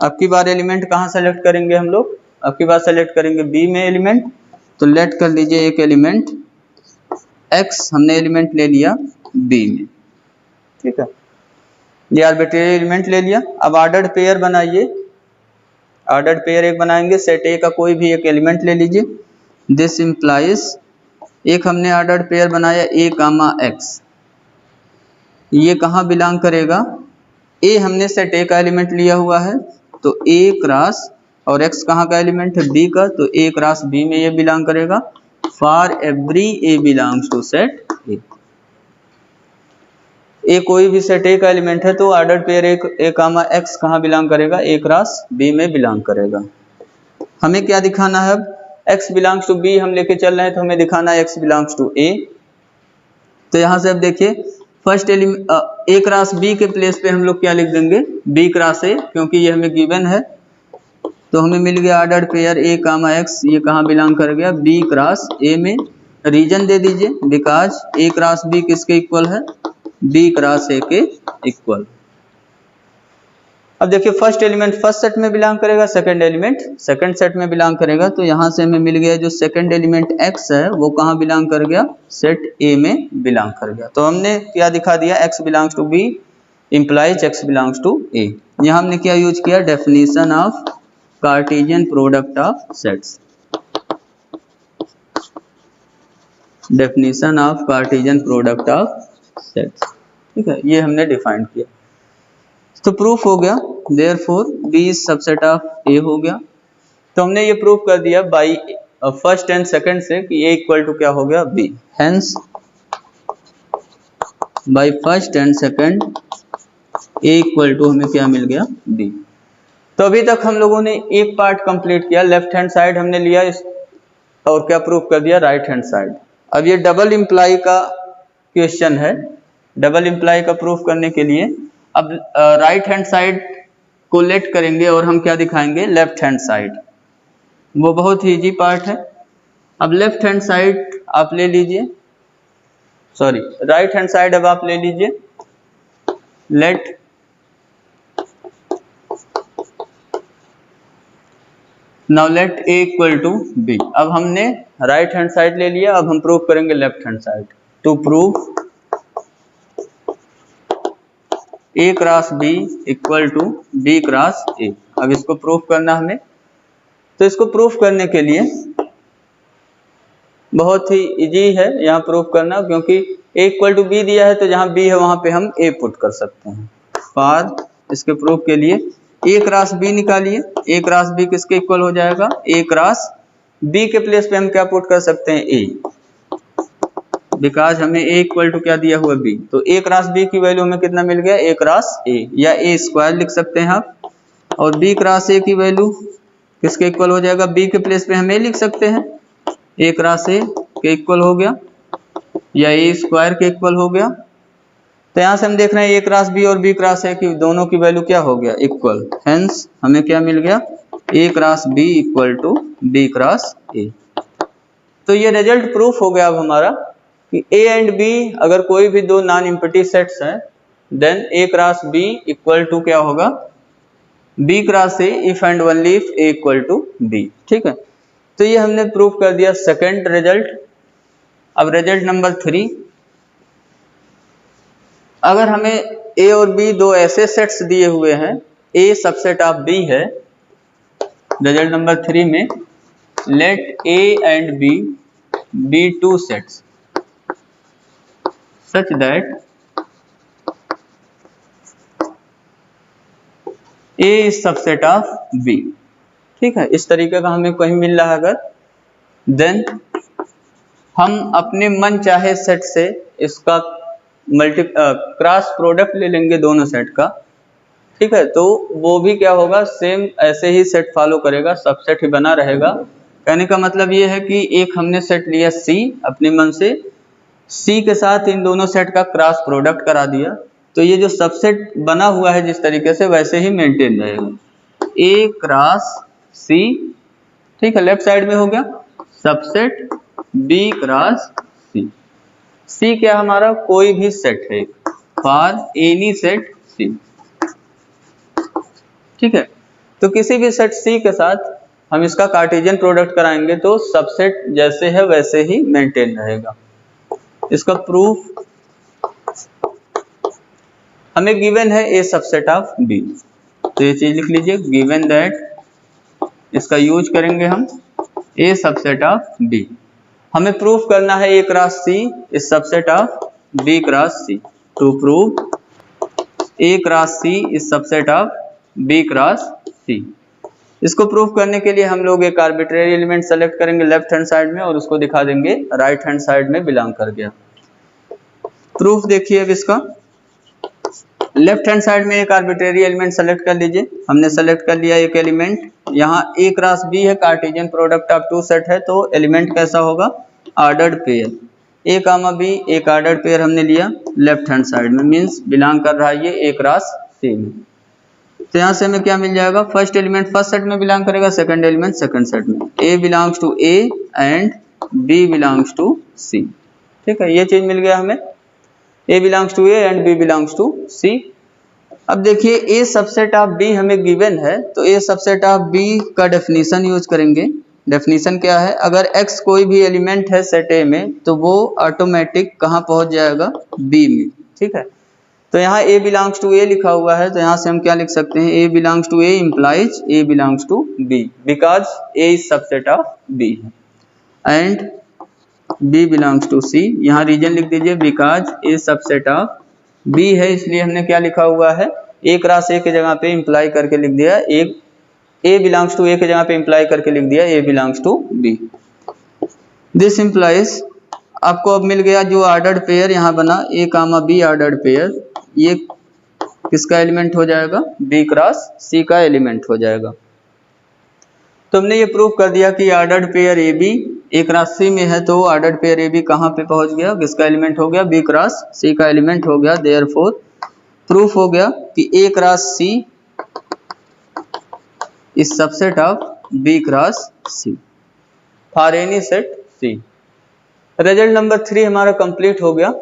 अब की बार एलिमेंट कहाँ सेलेक्ट करेंगे हम लोग, अब की बार सेलेक्ट करेंगे बी में एलिमेंट। तो लेट कर लीजिए एक एलिमेंट एक्स हमने एलिमेंट ले लिया बी में, ठीक है, ये आर्बिट्रेरी एलिमेंट ले लिया। अब ऑर्डर्ड पेयर बनाइए, ऑर्डर्ड पेयर एक बनाएंगे, सेट ए का कोई भी एक एलिमेंट ले लीजिए। दिस इंप्लाइज, एक हमने ऑर्डर्ड पेयर बनाया ए कामा एक्स, ये कहाँ बिलोंग करेगा, ए हमने सेट ए का एलिमेंट लिया हुआ है, तो ए क्रॉस, और एक्स कहाँ का एलिमेंट है, बी का, तो ए क्रॉस बी में ये बिलोंग करेगा। For every A belongs to set A, A कोई भी सेट ए का एलिमेंट है तो ordered pair A comma X कहाँ बिलोंग करेगा, ए क्रॉस बी में बिलोंग करेगा। हमें क्या दिखाना है, अब एक्स बिलोंग्स टू बी हम लेके चल रहे हैं, तो हमें दिखाना है एक्स बिलोंग्स टू ए। तो यहाँ से अब देखिए फर्स्ट एलिमेंट ए क्रॉस बी के प्लेस पे हम लोग क्या लिख देंगे, बी क्रॉस ए, क्योंकि ये हमें गिवन है। तो हमें मिल गया ordered pair A comma X, ये कहाँ बिलोंग कर गया, बी क्रॉस ए में। रीजन दे दीजिए, बिकॉज ए क्रॉस बी किसके इक्वल है, बी क्रॉस ए के इक्वल। अब देखिए फर्स्ट एलिमेंट फर्स्ट सेट में बिलोंग करेगा, सेकंड एलिमेंट सेकंड सेट में बिलोंग करेगा। तो यहाँ से हमें मिल गया जो सेकंड एलिमेंट x है वो कहाँ बिलोंग कर गया, सेट A में बिलोंग कर गया। तो हमने क्या दिखा दिया, x belongs to B implies x belongs to A। यहाँ हमने क्या यूज किया, definition of Cartesian product of sets, definition of Cartesian product of sets, ठीक है, ये हमने डिफाइन किया। तो प्रूफ हो गया, therefore B is subset of A हो गया। तो हमने ये प्रूफ कर दिया बाय फर्स्ट एंड सेकंड से कि A इक्वल टू क्या हो गया, B। Hence by first and second A equal to हमें क्या मिल गया, बी। तो अभी तक हम लोगों ने एक पार्ट कंप्लीट किया, लेफ्ट हैंड साइड हमने लिया इस और क्या प्रूफ कर दिया, राइट हैंड साइड। अब ये डबल इंप्लाई का क्वेश्चन है, डबल इंप्लाई का प्रूफ करने के लिए अब राइट हैंड साइड को लेट करेंगे और हम क्या दिखाएंगे, लेफ्ट हैंड साइड। वो बहुत ही इजी पार्ट है। अब लेफ्ट हैंड साइड आप ले लीजिए, सॉरी राइट हैंड साइड अब आप ले लीजिए, let now let A equal to B. अब हमने राइट हैंड साइड ले लिया, अब हम प्रूव करेंगे left hand side. To prove A cross B equal to B cross A. अब इसको प्रूफ करना हमें, तो इसको प्रूफ करने के लिए बहुत ही इजी है यहाँ प्रूफ करना, क्योंकि ए इक्वल टू बी दिया है तो जहाँ बी है वहां पे हम ए पुट कर सकते हैं। फॉर इसके प्रूफ के लिए ए क्रॉस बी निकालिए, ए क्रॉस बी किसके इक्वल हो जाएगा, ए क्रॉस बी के प्लेस पे हम क्या पुट कर सकते हैं, ए, बिकॉज हमें ए इक्वल टू क्या दिया हुआ बी। तो ए क्रॉस बी की वैल्यू हमें कितना मिल गया, ए क्रॉस ए, या ए स्क्वायर लिख सकते हैं आप। और बी क्रॉस ए की वैल्यू किसके इक्वल हो जाएगा, बी के प्लेस पे हम ए लिख सकते हैं, ए क्रॉस ए के इक्वल हो गया या ए स्क्वायर के इक्वल हो गया। तो यहाँ से हम देख रहे हैं ए क्रॉस बी और बी क्रॉस ए की दोनों की वैल्यू क्या हो गया, इक्वल। हेंस हमें क्या मिल गया, A cross B equal to B cross A. तो ये रिजल्ट प्रूफ हो गया अब हमारा कि ए एंड बी अगर कोई भी दो नॉन एम्प्टी सेट्स हैं, then A cross B equal to क्या होगा, B cross A, if and only if A equal to B. ठीक है, तो ये हमने प्रूफ कर दिया सेकंड रिजल्ट। अब रिजल्ट नंबर 3, अगर हमें ए और बी दो ऐसे सेट्स दिए हुए हैं, ए सबसेट ऑफ बी है, रिजल्ट नंबर 3 में let A and B be two sets such that A is subset of B. ठीक है, इस तरीके का हमें कहीं मिल रहा है अगर, देन हम अपने मन चाहे सेट से इसका क्रॉस प्रोडक्ट ले लेंगे दोनों सेट का। ठीक है, तो वो भी क्या होगा, सेम ऐसे ही सेट फॉलो करेगा, सबसेट ही बना रहेगा। कहने का मतलब ये है कि एक हमने सेट लिया सी अपने मन से, सी के साथ इन दोनों सेट का क्रॉस प्रोडक्ट करा दिया, तो ये जो सबसेट बना हुआ है जिस तरीके से वैसे ही मेंटेन रहेगा, ए क्रॉस सी। ठीक है, लेफ्ट साइड में हो गया सबसेट बी क्रॉस सी। सी क्या हमारा, कोई भी सेट है, फॉर एनी सेट सी। ठीक है, तो किसी भी सेट सी के साथ हम इसका कार्टेशियन प्रोडक्ट कराएंगे तो सबसेट जैसे है वैसे ही मेंटेन रहेगा। इसका प्रूफ हमें गिवन है ए सबसेट ऑफ बी, तो ये चीज लिख लीजिए, गिवन दैट, इसका यूज करेंगे हम, ए सबसेट ऑफ बी। हमें प्रूफ करना है A cross C is subset of B cross C. To prove A cross C is subset of B cross C. इसको प्रूफ करने के लिए हम लोग एक आर्बिट्रेरी एलिमेंट सेलेक्ट करेंगे लेफ्ट हैंड साइड में और उसको दिखा देंगे राइट हैंड साइड में बिलोंग कर गया। प्रूफ देखिए अब इसका, लेफ्ट हैंड साइड में एक आर्बिट्रेरी एलिमेंट सेलेक्ट कर लीजिए। हमने सेलेक्ट कर लिया एक एलिमेंट, यहाँ ए क्रॉस बी है, Cartesian product of two set है, तो एलिमेंट कैसा होगा, ordered pair. A comma B एक ऑर्डर्ड पेयर हमने लिया लेफ्ट हैंड साइड में, मींस बिलोंग कर रहा है ये ए क्रॉस सी में। तो यहाँ से हमें क्या मिल जाएगा, फर्स्ट एलिमेंट फर्स्ट सेट में बिलोंग करेगा, सेकंड एलिमेंट सेकंड सेट में। A belongs to A and B belongs to C. ठीक है, ये चीज मिल गया हमें, A belongs to A and B belongs to C. अब देखिए ए सबसेट ऑफ बी हमें गिवन है, तो ए सबसेट ऑफ बी का डेफिनेशन यूज करेंगे। डेफिनेशन क्या है, अगर x कोई भी एलिमेंट है सेट ए में तो वो ऑटोमेटिक कहाँ पहुंच जाएगा, बी में। ठीक है, तो यहाँ a बिलोंग्स टू ए लिखा हुआ है, तो यहाँ से हम क्या लिख सकते हैं, a belongs to A implies a belongs to b, because a is subset of b and b belongs to c। यहाँ रीजन लिख दीजिए, because a subset of b है, इसलिए हमने क्या लिखा हुआ है, a क्रॉस a की जगह पे इम्प्लाई करके लिख दिया, एक a बिलोंग्स टू a की जगह पे इम्प्लाई करके लिख दिया a belongs to b। This implies, आपको अब मिल गया जो ऑर्डर्ड पेयर यहाँ बना a comma b ordered pair, ये किसका एलिमेंट हो जाएगा, बी क्रॉस सी का एलिमेंट हो जाएगा। तो हमने ये प्रूव कर दिया कि ऑर्डर्ड पेयर ए बी एक राशि में है, तो ऑर्डर्ड पेयर ए बी कहाँ पे पहुंच गया, किसका एलिमेंट हो गया, बी क्रॉस सी का एलिमेंट हो गया। देयरफॉर प्रूफ हो गया कि A cross C is subset of B cross C for any set C. Result number 3 हमारा कंप्लीट हो गया।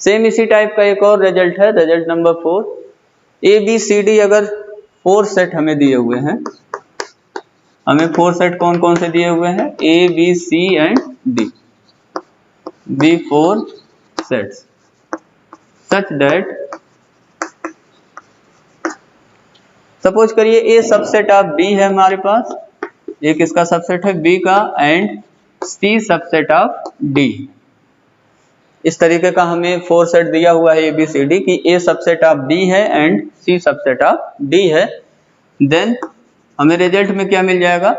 सेम इसी टाइप का एक और रिजल्ट है, result number 4। A B C D अगर 4 सेट हमें दिए हुए हैं, हमें 4 सेट कौन कौन से दिए हुए हैं, A B C and D, be 4 sets such that suppose करिए ए सबसेट ऑफ बी है हमारे पास, ये किसका सबसेट है, बी का, and C subset of D. इस तरीके का हमें 4 सेट दिया हुआ है ए बी सी डी कि ए सबसेट ऑफ बी है and C subset of D है। देन हमें रिजल्ट में क्या मिल जाएगा,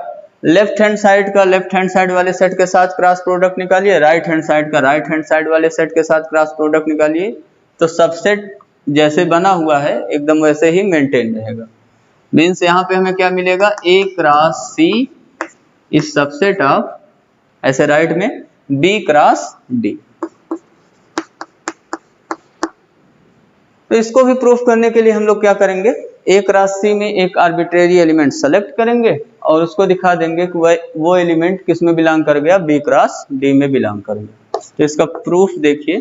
लेफ्ट हैंड साइड का लेफ्ट हैंड साइड वाले सेट के साथ क्रॉस प्रोडक्ट निकालिए, राइट हैंड साइड का राइट हैंड साइड वाले सेट के साथ क्रॉस प्रोडक्ट निकालिए, तो सबसेट जैसे बना हुआ है एकदम वैसे ही मेंटेन रहेगा। मीन्स यहाँ पे हमें क्या मिलेगा, A cross C is subset of, ऐसे राइट में, बी क्रॉस डी। तो इसको भी प्रूफ करने के लिए हम लोग क्या करेंगे, ए क्रॉस सी में एक आर्बिट्रेरी एलिमेंट सेलेक्ट करेंगे और उसको दिखा देंगे कि वो एलिमेंट किस में बिलोंग कर गया, बी क्रॉस डी में बिलोंग कर गया। तो इसका प्रूफ देखिए,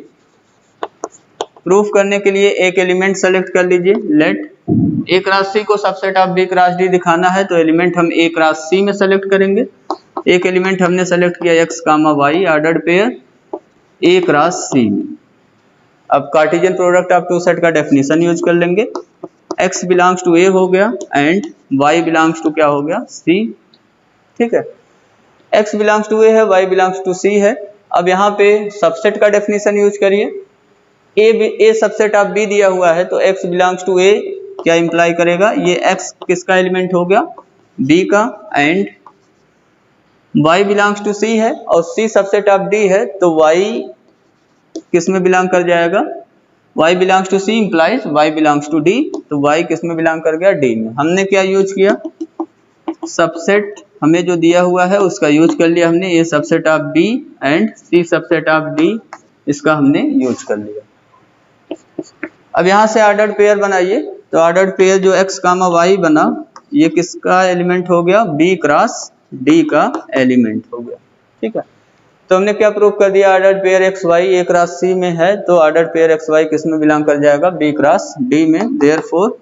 प्रूफ करने के लिए एक एलिमेंट सेलेक्ट कर लीजिए, लेट ए क्रॉस सी को subset of B cross D दिखाना है, तो एलिमेंट हम ए क्रॉस सी में सेलेक्ट करेंगे। एक एलिमेंट हमने सेलेक्ट किया X comma Y ordered pair A cross C में। अब Cartesian product of two set का डेफिनेशन यूज कर लेंगे, x बिलोंग्स टू ए हो गया एंड y बिलोंग्स टू क्या हो गया, c। ठीक है, x बिलोंग्स टू ए है, y बिलोंग्स टू c है। अब यहाँ पे सबसेट का डेफिनेशन यूज करिए, ए सबसेट ऑफ b दिया हुआ है, तो x बिलोंग्स टू ए क्या इंप्लाई करेगा, ये x किसका एलिमेंट हो गया, b का, and y belongs to c है और c सबसेट ऑफ d है, तो y किस में बिलोंग कर जाएगा, y belongs to c implies y belongs to d, तो y किस में बिलोंग कर गया, d में। हमने क्या यूज किया, सबसेट हमें जो दिया हुआ है उसका यूज कर लिया हमने, ये subset of b and c subset of d, इसका हमने यूज कर लिया। अब यहाँ से ऑर्डर्ड पेयर बनाइए, तो ऑर्डर्ड पेयर जो x कामा y बना, ये किसका एलिमेंट हो गया, b क्रॉस d का एलिमेंट हो गया। ठीक है, तो हमने क्या प्रूव कर दिया, ऑर्डर्ड पेयर एक्स वाई ए क्रॉस सी में है, तो ऑर्डर्ड पेयर एक्स वाई किस में बिलोंग कर जाएगा, बी क्रॉस डी में। Therefore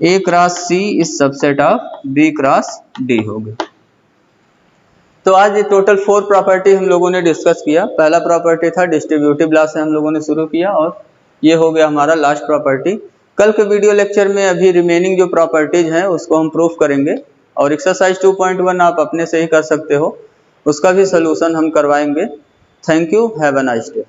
A cross C is subset of B cross D हो गया। तो आज ये टोटल 4 प्रॉपर्टी हम लोगों ने डिस्कस किया। पहला प्रॉपर्टी था डिस्ट्रीब्यूटिव लॉ से हम लोगों ने शुरू किया और ये हो गया हमारा लास्ट प्रॉपर्टी। कल के वीडियो लेक्चर में अभी रिमेनिंग जो प्रॉपर्टीज हैं उसको हम प्रूफ करेंगे और एक्सरसाइज 2.1 आप अपने से ही कर सकते हो, उसका भी सलूशन हम करवाएंगे। Thank you, have a nice day.